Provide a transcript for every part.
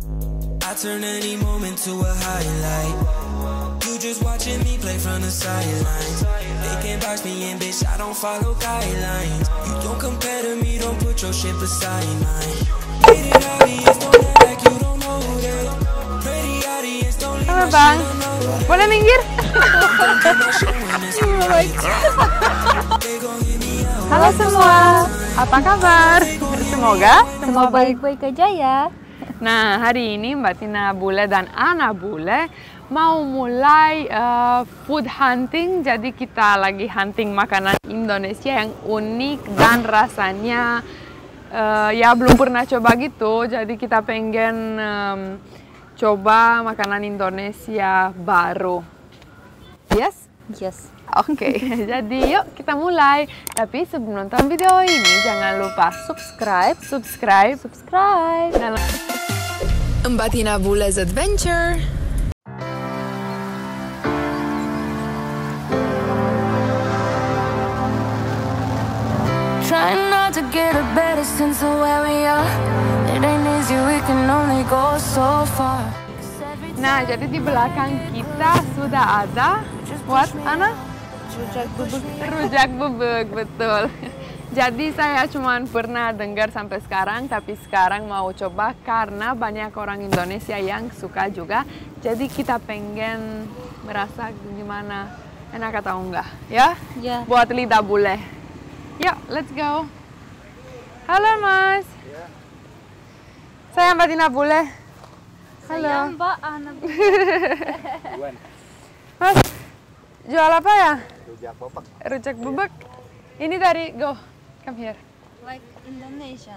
I turn any moment to a highlight. You just watching me play from the sidelines. They can't box me in, bitch, I don't follow guidelines. You don't compare to me, don't put your shit beside mine. Made it obvious, don't act like you don't know that. Pretty audience, don't leave Halo my Bang, shit unknown. boleh minggir? Halo semua, apa kabar? Semoga Semua baik-baik aja ya. Nah, hari ini Mbak Tina Bule dan Ana Bule mau mulai food hunting. Jadi kita lagi hunting makanan Indonesia yang unik dan rasanya ya belum pernah coba gitu. Jadi kita pengen coba makanan Indonesia baru. Yes? Yes. Oke, jadi yuk kita mulai. Tapi sebelum nonton video ini jangan lupa subscribe. Dan Mbak Tina Bule's Adventure. Trying not to get a better sense of where we are. It ain't easy, we can only go so far. Nah, jadi di belakang kita sudah ada what, Ana? Rujak bubuk. Rujak bubuk, betul. Jadi saya cuma pernah dengar sampai sekarang, tapi sekarang mau coba karena banyak orang Indonesia yang suka juga. Jadi kita pengen merasa gimana, enak atau enggak, ya? Ya. Buat lidah bule. Yuk, let's go. Halo Mas. Ya. Saya Mbak Tina Bule. Halo. Saya Mbak Ana. Mas, jual apa ya? Rujak bubuk. Rujak bubuk. Ini dari Go. Come here. Like Indonesian.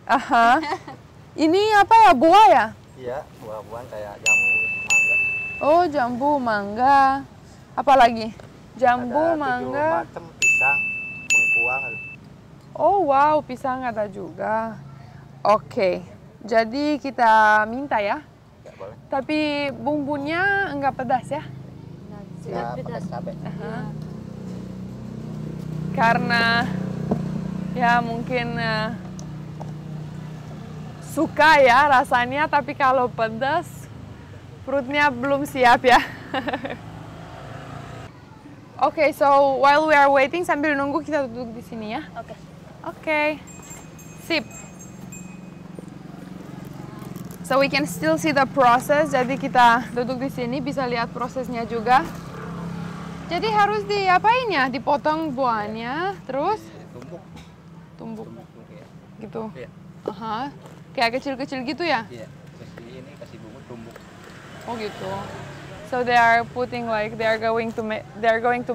Aha. Ini apa ya? Buah ya? Iya, buah-buahan kayak jambu, mangga. Oh, jambu, mangga. Apa lagi? Jambu, Ada mangga. 7 macam pisang, bengkuang. Oh, wow, pisang ada juga. Oke. Jadi kita minta ya. Nggak boleh. Tapi bumbunya enggak pedas ya? Ya, pakai cabai. Karena ya mungkin suka ya rasanya, tapi kalau pedas perutnya belum siap ya. Oke, so while we are waiting, sambil nunggu kita duduk di sini ya. Oke. Oke, sip. So we can still see the process. Jadi kita duduk di sini bisa lihat prosesnya juga. Jadi harus diapain ya? Dipotong buahnya, terus Tumbuk. tumbuk Ya. gitu. Iya. Aha. Kayak kecil-kecil gitu ya? Iya. Terus ini kasih bumbu tumbuk. Oh gitu. So they are putting like they're going to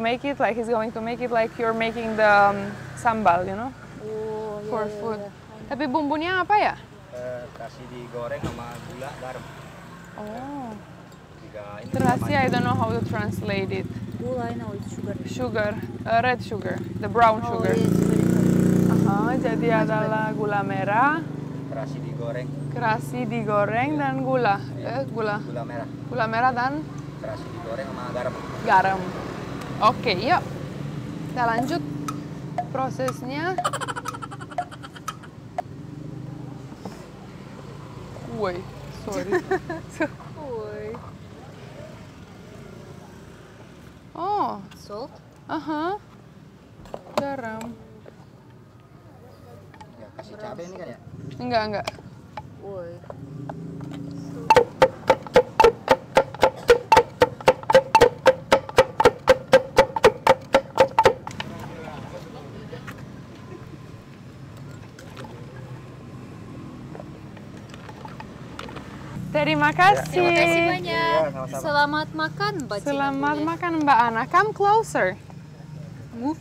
make it like he's going to make it like you're making the sambal, you know, Oh, for food. Tapi bumbunya apa ya? Kasih digoreng sama gula, garam. Oh. Ini Terasi, I don't know how to translate it. Gula, I know it's sugar. Sugar, red sugar, the brown Oh, sugar. yes, very Aha, jadi adalah gula merah, terasi digoreng, kerasi digoreng dan gula. Gula gula merah, dan terasi digoreng sama garam. garam. Oke, yuk. Kita lanjut prosesnya. Woi, sorry. Oi. Oh, Salt. aha. Garam. Ya, kasih cabai ini kan ya. Enggak. Oi. Terima kasih. Terima kasih banyak. Iya, sama-sama. Selamat makan, Mbak Tina Selamat Bule. makan Mbak Ana. Come closer. Move.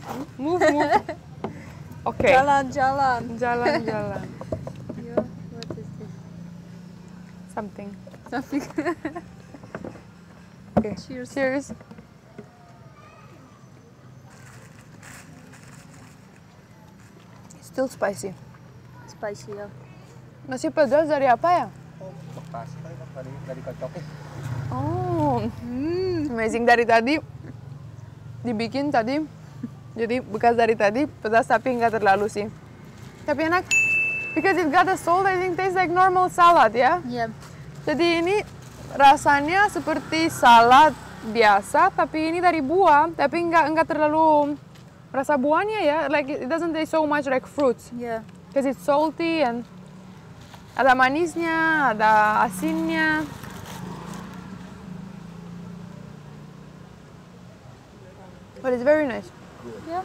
Oke. Jalan-jalan. Jalan-jalan. Yeah, what is this? Something. Something. Okay. Cheers. Cheers. Still spicy. Spicy ya. Nasi pedas dari apa ya? Oh, bekas dari kocokin. Oh, amazing. Dari tadi dibikin tadi, jadi bekas dari tadi pedas tapi nggak terlalu sih. Tapi enak. Because it got a salt, I think tastes like normal salad ya. Yeah. Jadi ini rasanya seperti salad biasa, tapi ini dari buah, tapi enggak terlalu rasa buahnya ya. Like it doesn't taste so much like fruits. Yeah. Because it's salty and ada manisnya, ada asinnya. But it's very nice. Yeah.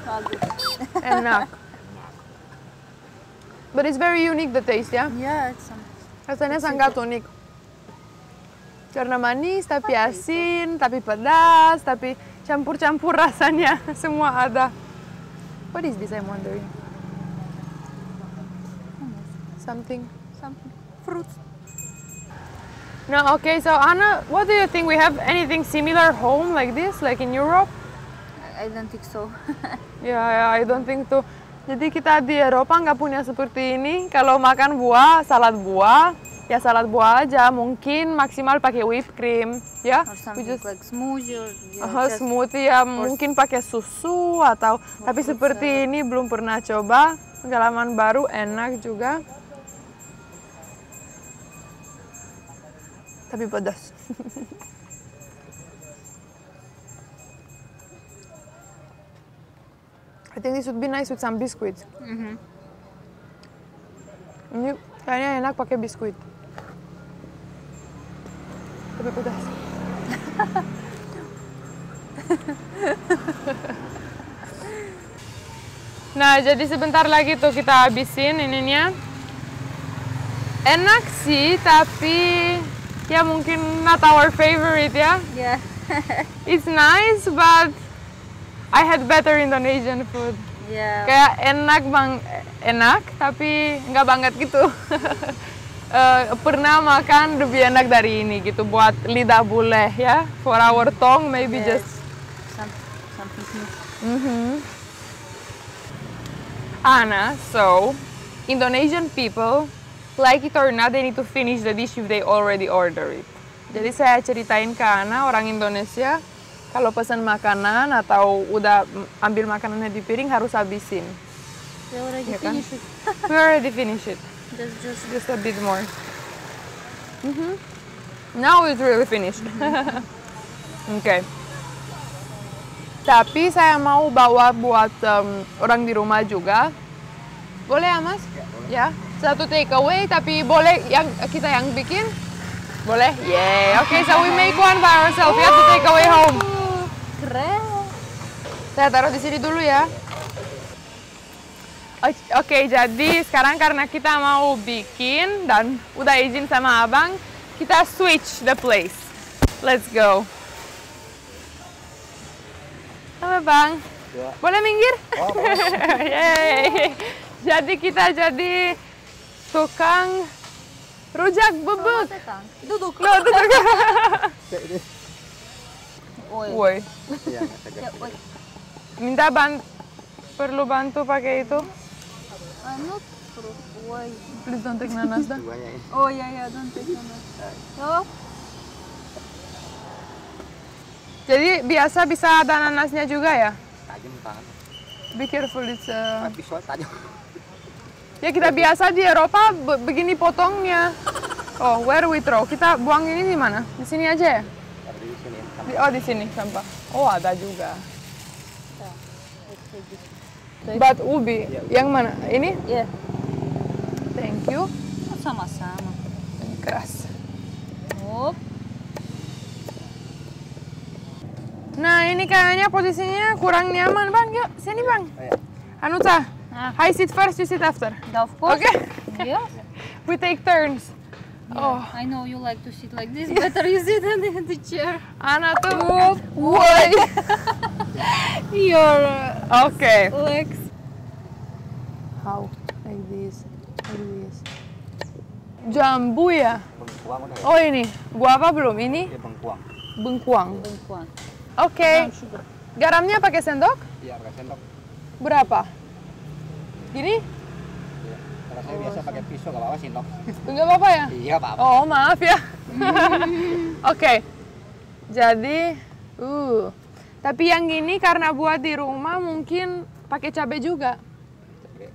Bagus. Enak. But it's very unique the taste ya. Yeah, it's some. Rasanya sangat unik. Karena manis, tapi asin, tapi pedas, tapi campur-campur rasanya. Semua ada. What is this, I'm wondering? Something. Fruits. No, okay, so Anna, what do you think? We have anything similar home like this, like in Europe? I don't think so. Ya, I don't think too. Jadi kita di Eropa nggak punya seperti ini. Kalau makan buah, ya salad buah aja. Mungkin maksimal pakai whipped cream, ya. Or something like smoothie or just Smoothie ya, mungkin pakai susu atau. Tapi seperti ini belum pernah coba. Pengalaman baru, enak juga. Tapi pedas. I think this would be nice with some biscuits. Ini kayaknya enak pakai biskuit. Tapi pedas. Nah, jadi sebentar lagi tuh kita habisin ininya. Enak sih, tapi ya mungkin not our favorite ya. yeah. It's nice, but I had better Indonesian food. Yeah. Kayak enak, tapi nggak banget gitu. Pernah makan lebih enak dari ini gitu buat lidah bule ya. For our tongue, maybe Yes. just. Something new. Anna, so Indonesian people, like it or not, they need to finish the dish if they already order it. Jadi saya ceritain ke Ana, orang Indonesia, kalau pesan makanan atau udah ambil makanannya di piring harus habisin. We already Ya kan? finished it. We already finished it, Just just a bit more. Now it's really finished. Okay. Tapi saya mau bawa buat orang di rumah juga. Boleh ya, Mas? Ya. Satu take away, tapi boleh kita yang bikin? Boleh? Yay. Okay, so we make one by ourselves. We have to take away home. keren. Saya taruh di sini dulu ya. Oke, jadi sekarang karena kita mau bikin dan udah izin sama abang, kita switch the place. Let's go. Halo Bang, Ya. boleh minggir? Oh, boleh. Yeay. Jadi kita jadi tukang rujak bebek. Duduk. Loh, duduk. Oi. Woi, Iya, Ya, oi. minta perlu bantu pakai itu? I'm not fruit. Oi. Please don't take nanas dah. duanya ini. Oh ya, don't take nanas. Oh, Jadi biasa bisa ada nanasnya juga ya? Tajam tangan. Be careful, it's Pisau tajam. ya kita biasa di Eropa begini potongnya. Oh, where we throw? Kita buang ini di mana? Di sini aja ya? Ada di sini. Oh, di sini sampah. Oh, ada juga. let's take this. But ubi, yang mana? Ini? Yeah. Thank you. Sama-sama. Ini keras. Hop. Nah, ini kayaknya posisinya kurang nyaman, Bang. Yuk, sini, Bang. Oh, ya. Anuta, Ah. I sit first, you sit after. Of course. Okay? Yeah. We take turns. Oh, I know you like to sit like this. Better you sit in the chair. Ana tuh. Woi. Your Okay. legs. How? Like this. Like this. Jambu ya? Bengkuang udah ya? Oh ini. Gua apa belum? Ini Iya, bengkuang. bengkuang. Bengkuang. Oke. Brown sugar. Garamnya pakai sendok? Iya, pakai sendok. Berapa? Gini? Iya. Kalau saya biasa pakai pisau, nggak apa-apa sendok. Enggak apa-apa ya? Iya, apa-apa. Oh, maaf ya. Oke. Jadi, tapi yang ini karena buat di rumah mungkin pakai cabai juga. Oke.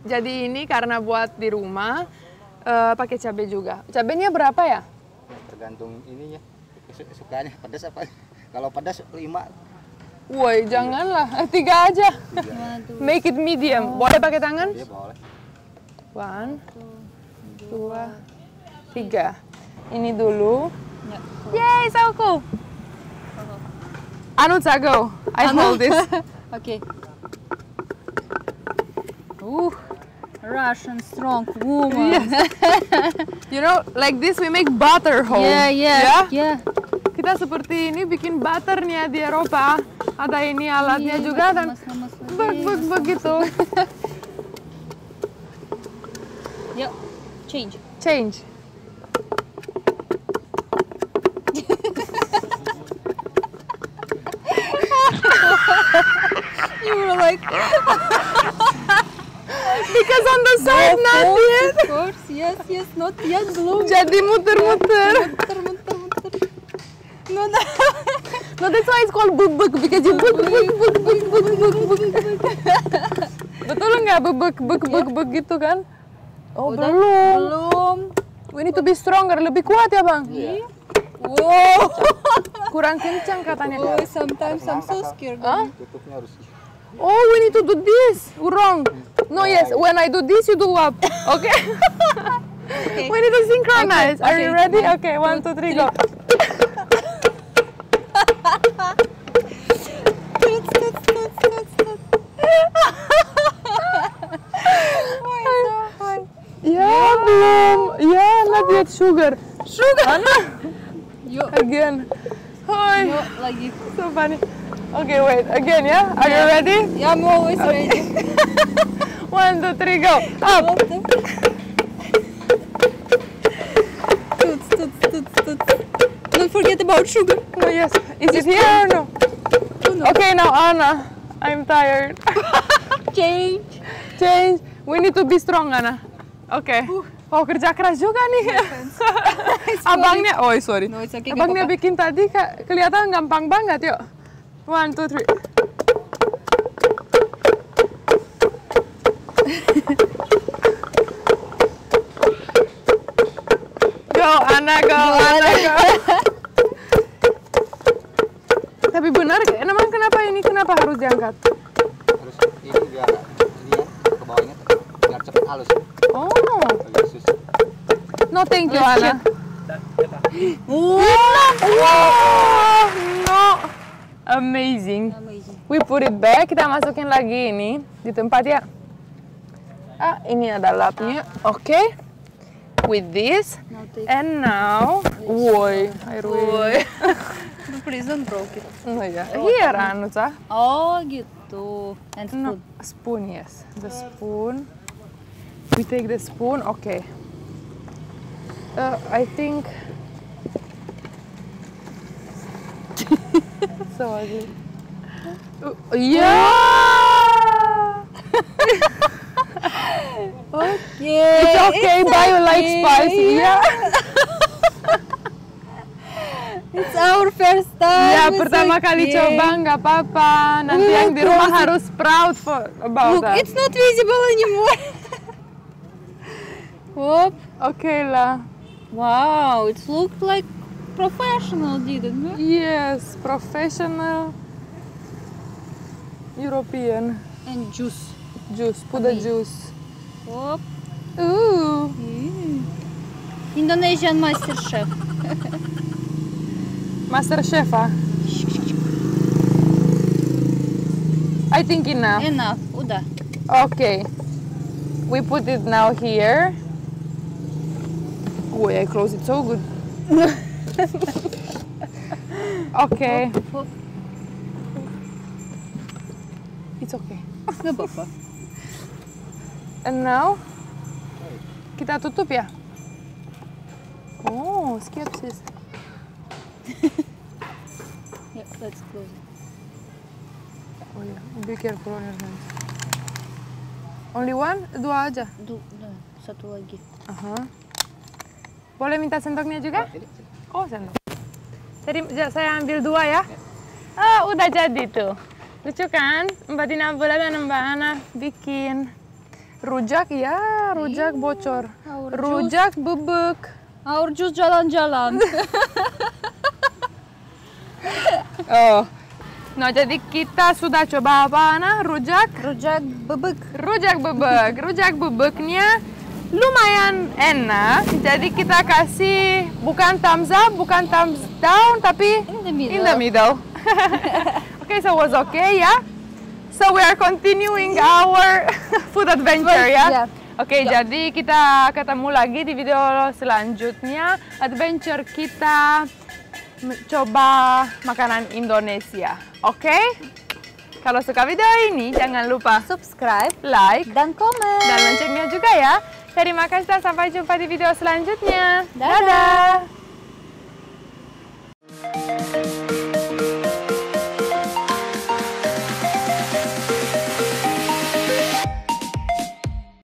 Jadi ini karena buat di rumah, pakai cabai juga. Cabainya berapa ya? Tergantung ininya, sukanya pedas apa. Kalau pedas 5. Woi, janganlah. 3 aja. Make it medium. Boleh pakai tangan? Iya boleh. 1, 2, 3. Ini dulu. Yay, so cool. Anutsa, go. I hold this. Okay. Russian strong woman. Yes. You know, like this we make butter home. Yeah. Kita seperti ini bikin butternya di Eropa. Ada ini alatnya juga dan begitu. Yuk, change. You were like, Because on the side not yet. of course, yes, not yet blue. Jadi muter-muter. Muter. No, that's why it's called bubuk because you buk. Betul nggak buk gitu kan? Oh, Udah, belum. belum. We need to be stronger, lebih kuat ya bang? Iya. Wow. Kurang kencang katanya. Oh, sometimes I'm so scared. Huh? Tutupnya harus. Oh, we need to do this. Wrong. No, yes. When I do this, you do up. Okay. We need to synchronize. Are you ready? Okay, 1, 2, 3, go. Ya belum. Ya, not yet sugar. Mana? Yuk, Again. Hi. lagi. So funny. Okay, wait. Again, ya. Are you ready? Yeah, I'm always ready. 1, 2, 3, go. Up. Tuts. Don't forget about sugar. No, yes. Is it here or no? Okay, now Anna. I'm tired. Change. We need to be strong, Anna. Oke. Oh, kerja keras juga nih. Abangnya, sorry. No, it's okay, Abangnya gak apa-apa. bikin tadi kelihatan gampang banget, yuk. 1, 2, 3. Go, Anna, go. Tapi benar, emang kenapa harus diangkat? Harus ini biar ini ya ke bawahnya biar cepet halus. Oh, Agak susah. no thank you, Anna. Wow, no. Amazing. We put it back, kita masukin lagi ini di tempat ya. Ini ada lapnya. Oke. With this. And now, woi, Please don't broke it. Oh ya, here Anutsa. Oh, gitu. And spoon. No, spoon, yes. The spoon. We take the spoon, okay. I think. So ugly. Yeah! Okay. It's okay, but you like spicy, yeah? It's our first time. Ya, it's pertama kali okay. coba, nggak apa-apa. Nanti yang di rumah harus proud about Look, that. it's not visible anymore. Whoop. Okay lah. Wow, it looked like professional, didn't it? Yes, professional European And juice. juice. Put the juice. Whoop. Ooh. Indonesian master chef. Master Chef, I think enough. Enough. Udah. Okay. We put it now here. Oh, I close it so good. Okay. Whoop. It's okay. Gak apa-apa. And now, kita tutup ya? Oh, skepsis. Yeah, let's close it. Oh ya, be careful on your hands. Only one? 2 aja? Satu lagi. Boleh minta sendoknya juga? Ini Oh, sendok. Jadi saya ambil 2 ya? Udah jadi tuh. Lucu kan? Mbak Dina Bula dan Mbak Ana bikin. Rujak ya, rujak bocor. Rujak bebek. Our jus jalan-jalan. Oh. Nah, jadi kita sudah coba apa, Ana? Rujak? Rujak bebek. Rujak bebek. Rujak bebeknya lumayan enak. Jadi kita kasih bukan thumbs up, bukan thumbs down, tapi in the middle. Okay, so it was okay, ya? So we are continuing our food adventure, ya? Oke, jadi kita ketemu lagi di video selanjutnya. Adventure kita coba makanan Indonesia. Oke? Kalau suka video ini, jangan lupa Subscribe, like, dan komen. dan loncengnya juga ya. Terima kasih dan sampai jumpa di video selanjutnya. Dadah.